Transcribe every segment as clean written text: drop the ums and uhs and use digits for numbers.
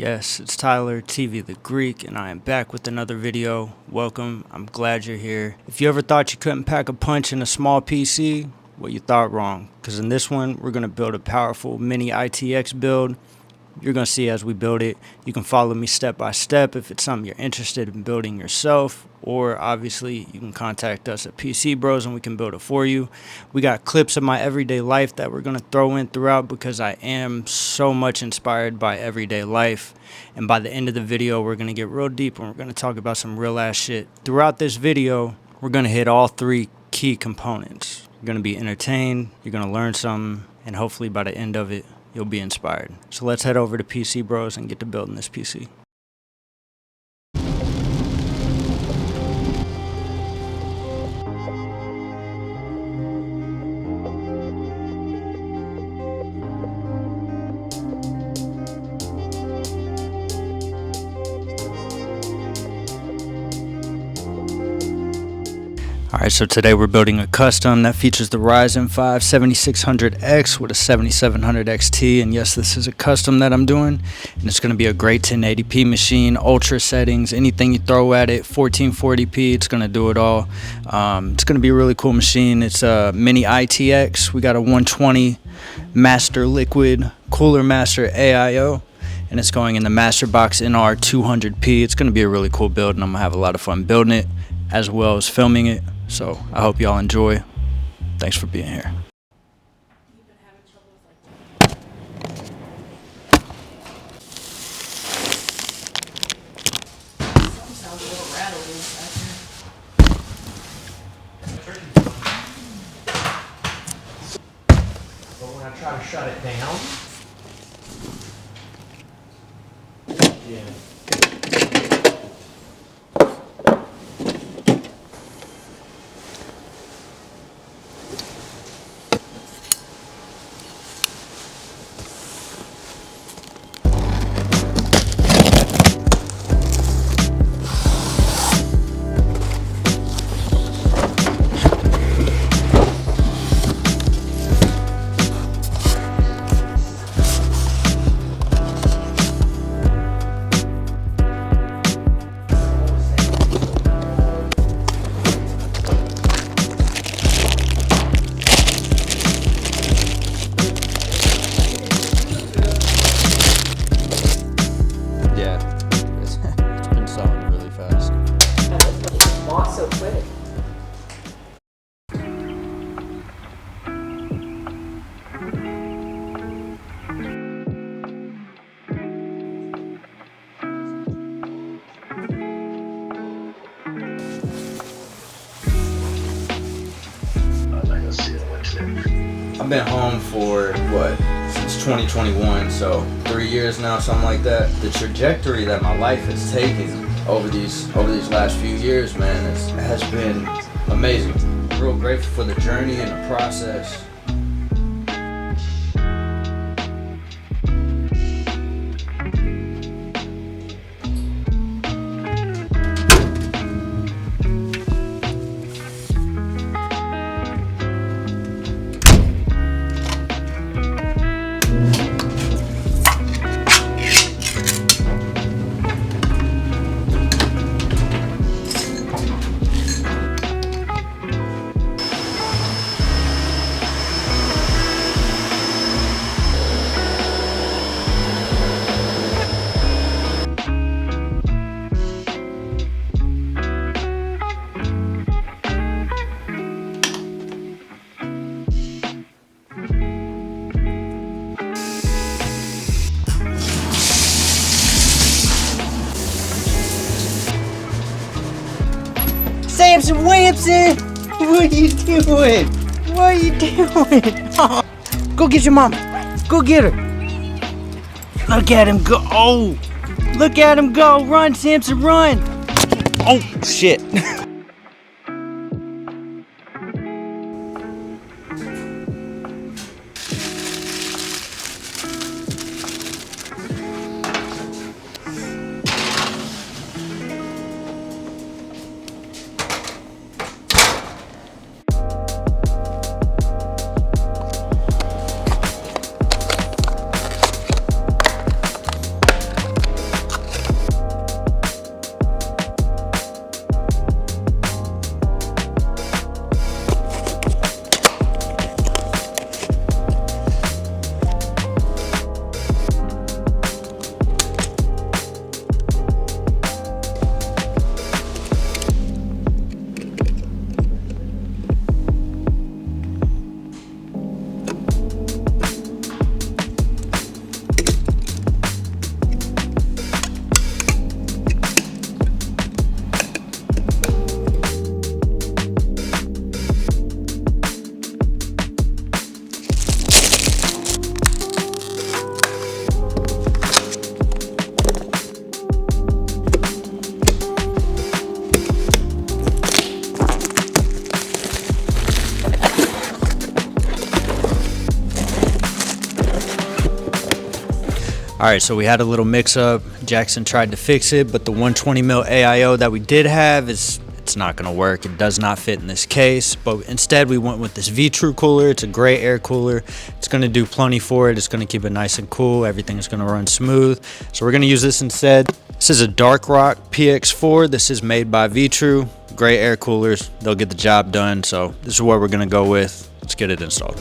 Yes, it's Tyler, TV the Greek, and I am back with another video. Welcome, I'm glad you're here. If you ever thought you couldn't pack a punch in a small PC, well, you thought wrong. Because in this one, we're going to build a powerful mini ITX build. You're going to see as we build it. You can follow me step by step if it's something you're interested in building yourself. Or obviously, you can contact us at PC Bros and we can build it for you. We got clips of my everyday life that we're going to throw in throughout because I am so much inspired by everyday life. And by the end of the video, we're going to get real deep and we're going to talk about some real ass shit. Throughout this video, we're going to hit all three key components. You're going to be entertained, you're going to learn something, and hopefully by the end of it, you'll be inspired. So let's head over to PC Bros and get to building this PC. Alright, so today we're building a custom that features the Ryzen 7600X with a 7700 XT, and yes, this is a custom that I'm doing, and it's going to be a great 1080p machine, ultra settings, anything you throw at it, 1440p, it's going to do it all. It's going to be a really cool machine. It's a mini ITX. We got a 120 Master Liquid Cooler Master AIO, and it's going in the Master Box NR 200p. It's going to be a really cool build, and I'm going to have a lot of fun building it as well as filming it. So I hope y'all enjoy. Thanks for being here. Sounds a little rattly But when I try to shut it down, so quick. I've been home for what, since 2021, so 3 years now, something like that. The trajectory that my life has taken over these last few years, man, it has been amazing. Real grateful for the journey and the process. Samson Williamson, what are you doing? What are you doing? Oh. Go get your mama. Go get her. Look at him go. Oh, look at him go. Run, Samson, run. Oh, shit. Alright, so we had a little mix up. Jackson tried to fix it, but the 120mm AIO that we did have it's not gonna work. It does not fit in this case, but instead we went with this V-True cooler. It's a gray air cooler. It's gonna do plenty for it. It's gonna keep it nice and cool. Everything's gonna run smooth. So we're gonna use this instead. This is a Dark Rock PX4. This is made by V-True. Gray air coolers, they'll get the job done. So this is what we're gonna go with. Let's get it installed.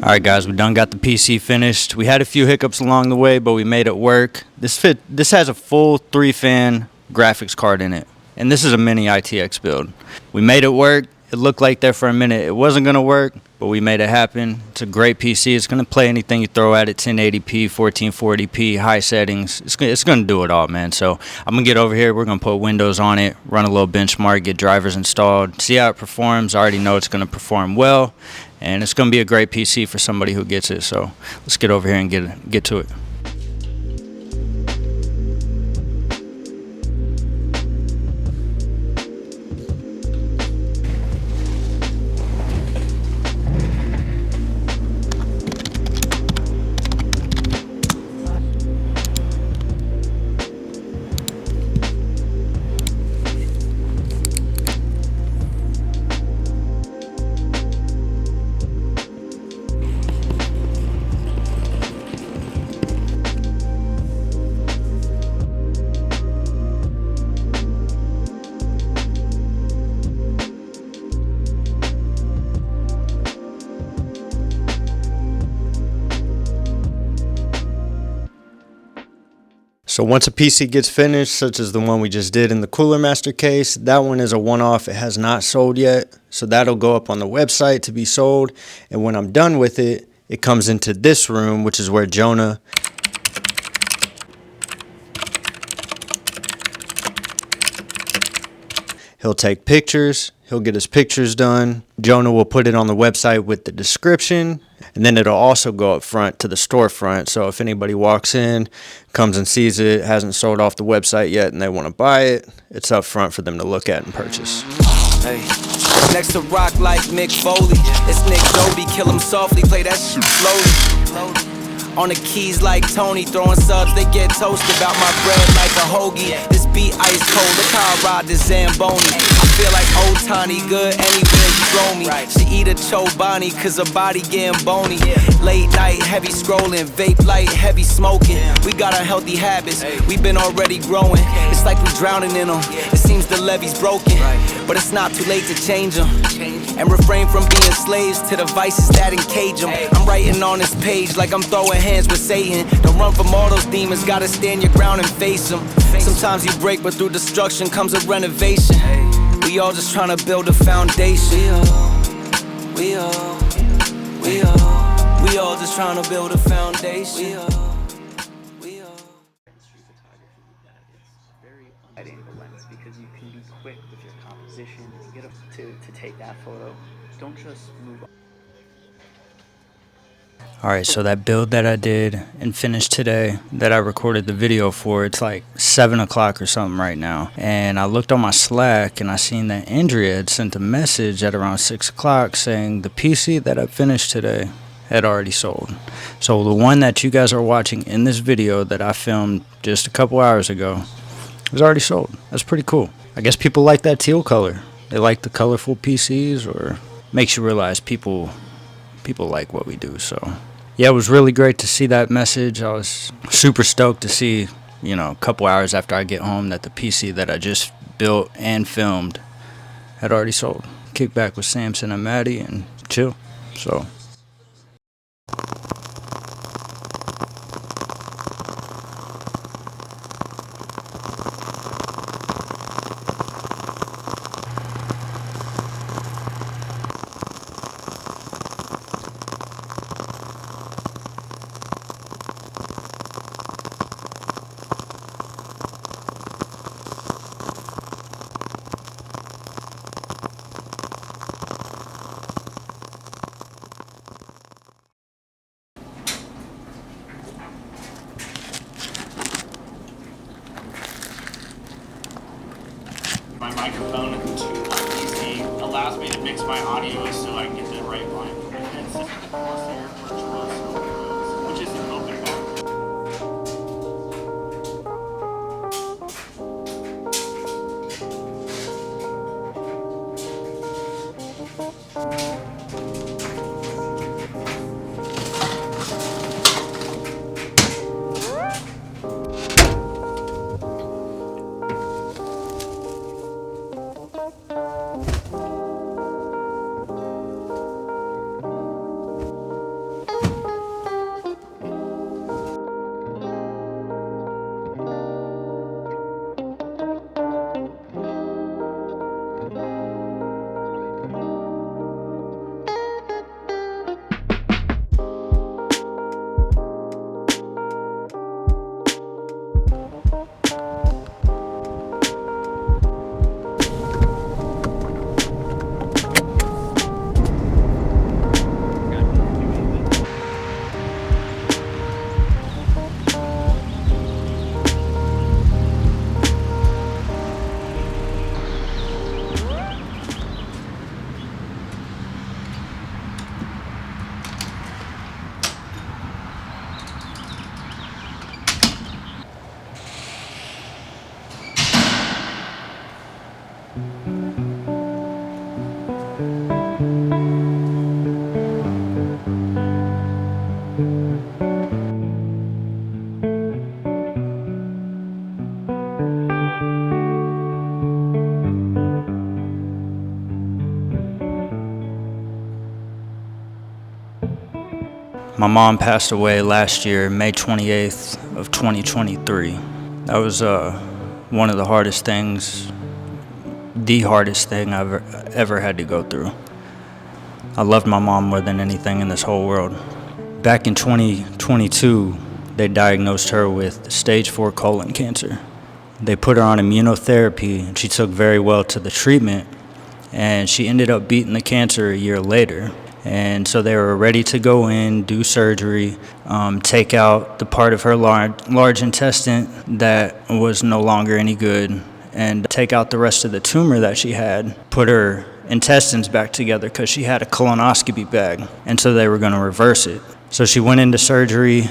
Alright guys, we done got the PC finished. We had a few hiccups along the way, but we made it work. This has a full 3-fan graphics card in it. And this is a mini ITX build. We made it work. It looked like there for a minute it wasn't going to work, but we made it happen. It's a great PC. It's going to play anything you throw at it, 1080p, 1440p, high settings. It's going to do it all, man. So I'm going to get over here. We're going to put Windows on it, run a little benchmark, get drivers installed, see how it performs. I already know it's going to perform well, and it's going to be a great PC for somebody who gets it. So let's get over here and get to it. So once a PC gets finished, such as the one we just did in the Cooler Master case, that one is a one-off. It has not sold yet. So that'll go up on the website to be sold. And when I'm done with it, it comes into this room, which is where Jonah he'll take pictures, He'll get his pictures done. Jonah will put it on the website with the description, and then it'll also go up front to the storefront. So if anybody walks in, comes and sees it, hasn't sold off the website yet, and they want to buy it, it's up front for them to look at and purchase. Hey. Next to rock like Mick Foley, it's Nick Dobie, kill him softly, play that shit slowly. On the keys like Tony, throwing subs, they get toasted. About my bread like a hoagie. This beat ice cold, look how I ride the Zamboni. I feel like old Tony, good anywhere you throw me. She eat a Chobani, cause her body getting bony. Late night, heavy scrolling, vape light, heavy smoking. We got our healthy habits, we been already growing. It's like we drowning in them, it seems the levee's broken. But it's not too late to change them, and refrain from being slaves to the vices that encage them. I'm writing on this page like I'm throwing hands with Satan. Don't run from all those demons, gotta stand your ground and face them. Sometimes you break, but through destruction comes a renovation. We all just trying to build a foundation. We all just trying to build a foundation. Because you can be quick with your composition and get to take that photo. Don't just move on. Alright, so that build that I did and finished today, that I recorded the video for, it's like 7 o'clock or something right now. And I looked on my Slack and I seen that Andrea had sent a message at around 6 o'clock saying the PC that I finished today had already sold. So the one that you guys are watching in this video that I filmed just a couple hours ago is already sold. That's pretty cool. I guess people like that teal color. They like the colorful PCs, or makes you realize people like what we do. So yeah, it was really great to see that message. I was super stoked to see, you know, a couple hours after I get home, that the PC that I just built and filmed had already sold. Kick back with Samson and Maddie and chill. So my microphone to my PC allows me to mix my audio so I can get the right line. And it's just the Corsair Virtuoso Pros, which is an open box. my mom passed away last year, May 28th of 2023. That was one of the hardest things, the hardest thing I've ever had to go through. I loved my mom more than anything in this whole world. Back in 2022, they diagnosed her with stage 4 colon cancer. They put her on immunotherapy, and she took very well to the treatment. and she ended up beating the cancer a year later. And so they were ready to go in, do surgery, take out the part of her large intestine that was no longer any good, and take out the rest of the tumor that she had, put her intestines back together because she had a colonoscopy bag. And so they were going to reverse it. So she went into surgery.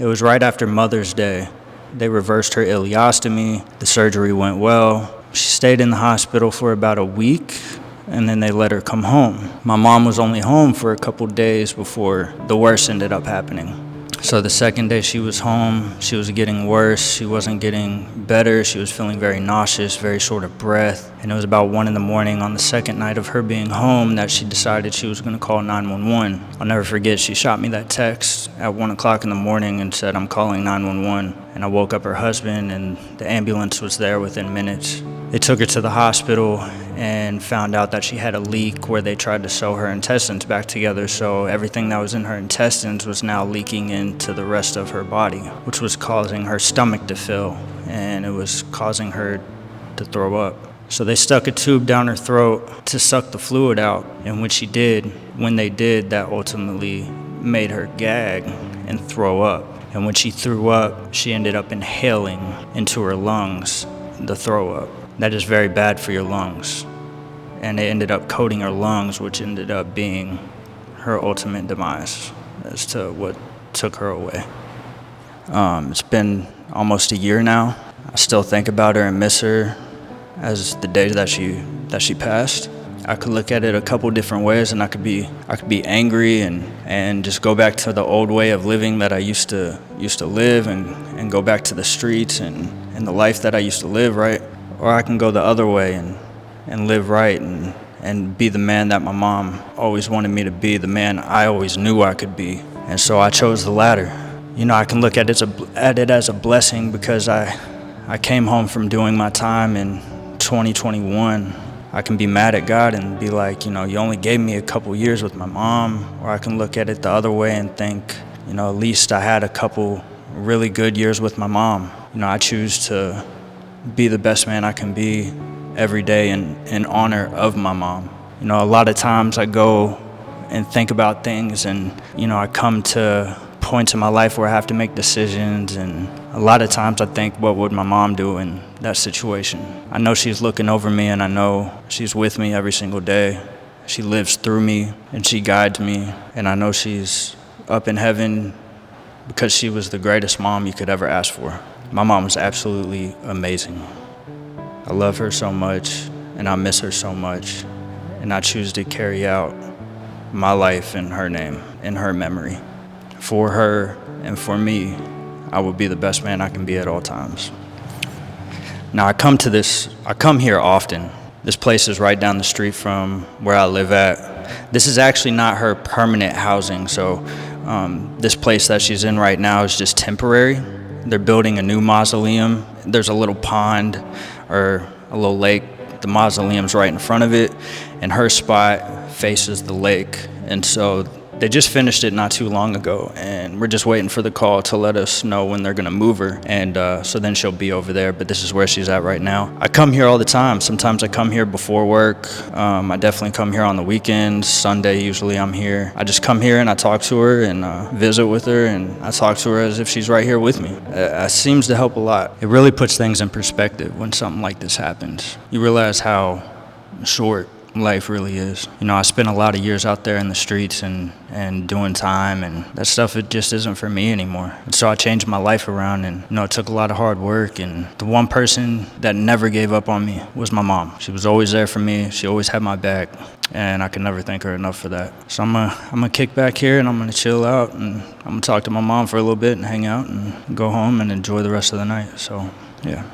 It was right after Mother's Day. They reversed her ileostomy. The surgery went well. She stayed in the hospital for about a week, and then they let her come home. My mom was only home for a couple days before the worst ended up happening. So the second day she was home, she was getting worse. She wasn't getting better. She was feeling very nauseous, very short of breath. And it was about 1 a.m. on the second night of her being home that she decided she was going to call 911. I'll never forget, she shot me that text at 1 o'clock in the morning and said, "I'm calling 911. And I woke up her husband, and the ambulance was there within minutes. They took her to the hospital and found out that she had a leak where they tried to sew her intestines back together, so everything that was in her intestines was now leaking into the rest of her body, which was causing her stomach to fill, and it was causing her to throw up. So they stuck a tube down her throat to suck the fluid out, and when they did, that ultimately made her gag and throw up. And when she threw up, she ended up inhaling into her lungs the throw up. That is very bad for your lungs. And it ended up coating her lungs, which ended up being her ultimate demise as to what took her away. It's been almost a year now. I still think about her and miss her as the day that she passed. I could look at it a couple different ways, and I could be angry and just go back to the old way of living that I used to live and go back to the streets and the life that I used to live, right? Or I can go the other way and live right and be the man that my mom always wanted me to be, the man I always knew I could be. And so I chose the latter. You know, I can look at it as a blessing because I came home from doing my time in 2021. I can be mad at God and be like, you know, you only gave me a couple years with my mom. Or I can look at it the other way and think, you know, at least I had a couple really good years with my mom. You know, I choose to be the best man I can be every day in honor of my mom. You know, a lot of times I go and think about things, and, you know, I come to points in my life where I have to make decisions, and a lot of times I think, what would my mom do in that situation? I know she's looking over me, and I know she's with me every single day. She lives through me, and she guides me, and I know she's up in heaven because she was the greatest mom you could ever ask for. My mom was absolutely amazing. I love her so much, and I miss her so much, and I choose to carry out my life in her name, in her memory. For her and for me, I will be the best man I can be at all times. Now, I come here often. This place is right down the street from where I live at. This is actually not her permanent housing, so this place that she's in right now is just temporary. They're building a new mausoleum. There's a little pond or a little lake. The mausoleum's right in front of it, and her spot faces the lake. And so they just finished it not too long ago, and we're just waiting for the call to let us know when they're gonna move her. And so then she'll be over there, but this is where she's at right now. I come here all the time. Sometimes I come here before work. I definitely come here on the weekends. Sunday, usually I'm here. I just come here and I talk to her and visit with her, and I talk to her as if she's right here with me. It seems to help a lot. It really puts things in perspective when something like this happens. You realize how short life really is. You know, I spent a lot of years out there in the streets and doing time, and that stuff, it just isn't for me anymore. And so I changed my life around, and, you know, it took a lot of hard work, and the one person that never gave up on me was my mom. She was always there for me. She always had my back, and I can never thank her enough for that. So I'm gonna kick back here, and I'm gonna chill out, and I'm gonna talk to my mom for a little bit and hang out and go home and enjoy the rest of the night. So, yeah.